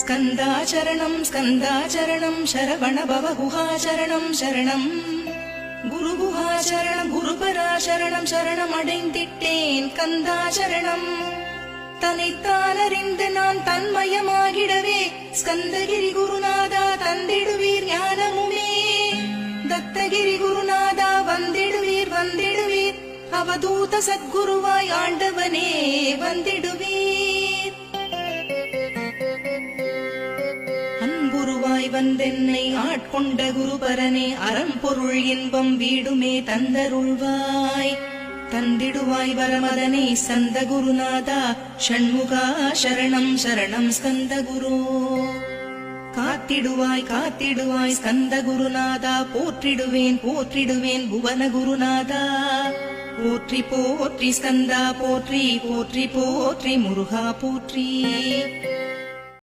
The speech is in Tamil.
ஸ்கந்தாச்சரணம் ஸ்கந்தாச்சரணம் சரவண பவ குஹாச்சரணம் சரணம் குருகுஹாச்சரணம் குருபராச்சரணம் சரணம் அடைந்திட்டேன் கந்தாச்சரணம். தன்னைத்தானறிந்து நான் தன்மயமாகிடவே ஸ்கந்தகிரி குருநாதா தந்திடுவீர் ஞானமுமே. தத்தகிரி குருநாதா வந்திடுவீர் வந்திடுவீர் அவதூத சத்குருவாய் ஆண்டவனே வந்திடுவீர். அன்புருவாய் வந்தென்னை ஆட்கொண்ட குருபரனே அறம்பொருள் இன்பம் வீடுமே தந்தருள்வாய். தந்திடுவாய் வரமதனே சந்த குருநாதா ஷண்முகா சரணம் சரணம் ஸ்கந்த குரு. காத்திடுவாய் காத்திடுவாய் ஸ்கந்த குருநாதா போற்றிடுவேன் போற்றிடுவேன் புவன குருநாதா. போற்றி போற்றி ஸ்கந்தா போற்றி போற்றி போற்றி முருகா போற்றி.